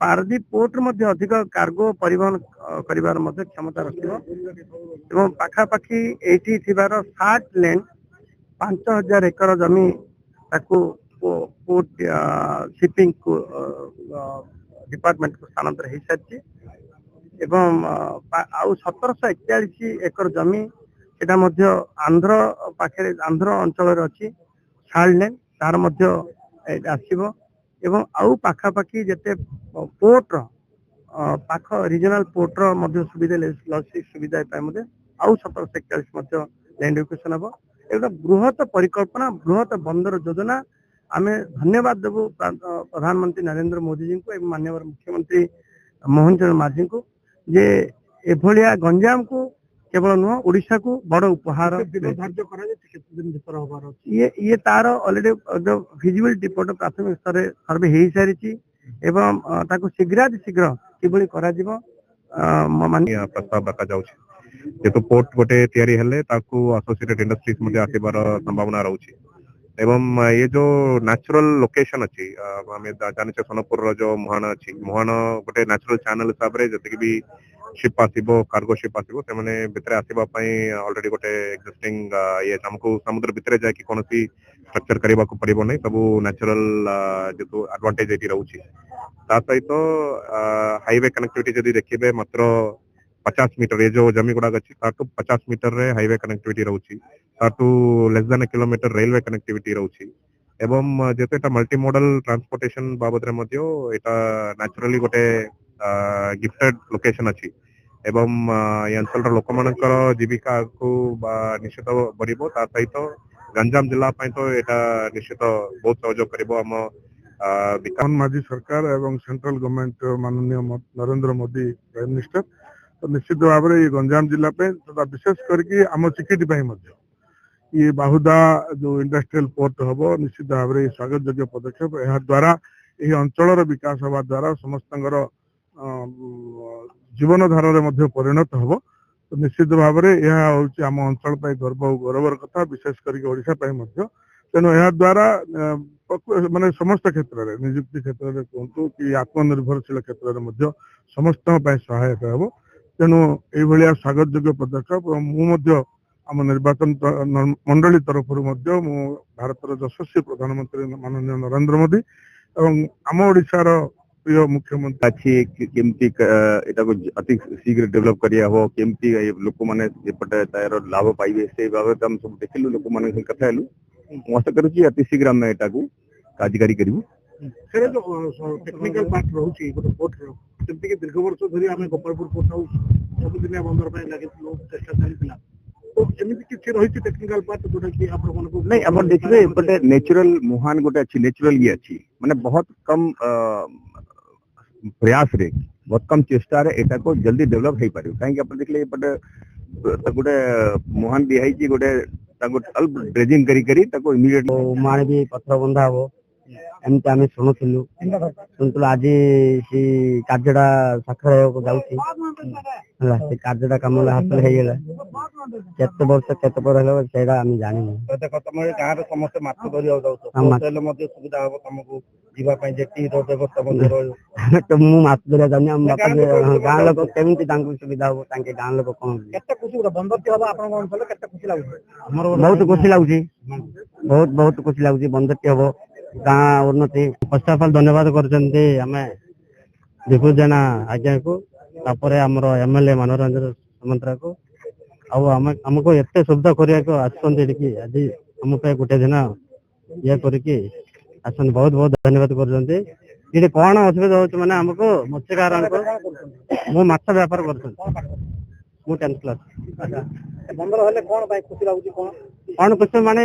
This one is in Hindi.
पारादीप पोर्ट मध्ये अधिक कार्गो परिवहन करिवार मध्ये क्षमता रखिबो एवं पाखापाखि एटी थिबार 60 लेन 5000 एकर जमी ताकू पोर्ट शिपिंग को डिपार्टमेंट को स्थानांतर हो सारी एवं आउ 1741 एकर जमी सेटा मध्य आंध्र पाखे आंध्र अंचल अच्छी 60 लेन तार मध्य आसीबो एवं आउ पाखापाखि जेते पोर्ट पाख रिजनल पोर्ट मध्य सुविधा लॉजिस्टिक सुविधा पाए आउ 1741 लैंड एक्विजिशन हम एक बृहत परिकल्पना बृहत बंदर योजना आम धन्यवाद देवु प्रधानमंत्री नरेंद्र मोदी जी को एवं माननीय मुख्यमंत्री मोहन चरण माझी को जे एभलिया गंजाम को केवल नुह ओडिशा को बड़ उपहार ये तार ऑलरेडी फिजिबिलिटी रिपोर्ट प्राथमिक स्तर सर्वे हो सारी एवं ताको शीघ्र किभली करा जिवो प्रस्ताव रखा जाउछि जेतो पोर्ट गोटे तयारी हेले ताकू एसोसिएटेड इंडस्ट्रीज मध्ये आसीबार संभावना रहउछि एवं ये जो नेचुरल लोकेशन अच्छी आम जाने सोनपुर जो मुहाण अच्छी मुहाण गोटे नेचुरल चैनल हिसाब से जति भी शिप आसो कार्गो शिप आसो से भितर आसवाई ऑलरेडी गोटे एक्जिस्टिंग ये हमको समुद्र भितर जाकि कौन स्ट्रक्चर करने को पड़ो नहीं सब नेचुरल जो एडवांटेज ये रोचे सहित हाईवे कनेक्टिविटी जब देखिए मात्र 50 मीटर ये जो जमी गुड़ाक अच्छी 50 मीटर रे हाईवे कनेक्टिविटी रोची लेस देन ए किलोमीटर रेलवे कनेक्टिविटी रोची एवं जेते एटा मल्टी मॉडल ट्रांसपोर्टेशन बाबद रे मध्य एटा नेचुरली गोटे गिफ्टेड लोकेशन अच्छी एवं ये अंचल लोक मानकर जीविका को निश्चित बढ़िबो ता सहित गंजाम जिला तो एटा निश्चित बहुत सहयोग करिबो हम विकास माझी सरकार एवं सेंट्रल गवर्नमेंट माननीय नरेंद्र मोदी प्राइम मिनिस्टर तो निश्चित भाव में ये गंजाम जिला पे तथा विशेष करके आम चिकिटी ये बाहुदा जो इंडस्ट्रियल पोर्ट हम निश्चित भाव में स्वागत योग्य पदक्षेप यह द्वारा यह अंचल विकास हवा द्वारा समस्त जीवन धारा परिणत हम तो निश्चित भाव में यह हूँ आम अंचल गर्व और गौरवर कथा विशेष करके ओडिशा तेणु यह द्वारा माने समस्त क्षेत्र में निजुक्ति क्षेत्र में कहतु कि आत्मनिर्भरशील क्षेत्र में समस्त सहायक हम तेणु ये स्वागत योग्य पदक्षेप मुझे आम निर्वाचन मंडली तरफ भारत यशस्वी प्रधानमंत्री माननीय नरेंद्र मोदी एवं आम ओडिशार प्रिय मुख्यमंत्री अच्छी केमती अति शीघ्र डेवलप करिया हो केमती लोक मैंने तार लाभ पाइबे से बाबत हम सब देखिलु लोक मैंने कथा हेलु आशा करुच्ची अति शीघ्र आम एटा को कार्यकारी करूँ से जो टेक्निकल पार्ट रोचे गोटे पोर्ट जमती दीर्घ वर्ष धरी आम गोपालपुर पोर्ट सबुदिनिया बंदर पर लगे चेष्टा चलता तो एमती किसी रही टेक्निकल पार्ट जोटा कि नहीं आप देखिए एपटे नेचुरल मुहान गोटे अच्छी नेचुरल ये अच्छी माने बहुत कम प्रयास रे बहुत कम चेष्टा रे एटा को जल्दी डेवलप हो पारे कहीं आप देखले एपटे गोटे मुहान दिहाई गोटे ड्रेजिंग करी इमिडिएट मुहान भी पथर बंधा हम एमती आम शुणुलु आज से कार्यटा साक्षर कार्यटा कम हासिल होगा केते वर्ष केते पर से जानी तुम गाँव समस्त माछ धरिया सुविधा हम तुमको जीवाई जेटी व्यवस्था तो मुझे माछ धरिया जानी गाँव लोक केमी सुविधा हम गाँव लोक कौन बंदर हम आप खुशी लगुच बहुत खुशी लगुच बहुत खुशी लगुच बंदर हम गाँ उन्नति फर्स्ट ऑफ ऑल धन्यवाद करमे दीपू जेना आज्ञा को आमर एमएलए मनोरंजन सामंतरा को आमको एत सुविधा करने आज आम गोटे दिन ये करके बहुत बहुत धन्यवाद कर कौन असुविधा हो मैंने आमको मत्स्यकार मो माछ व्यापार कर 10th क्लास बंदर हेले कौन खुशी लगुच कौन खुशी माने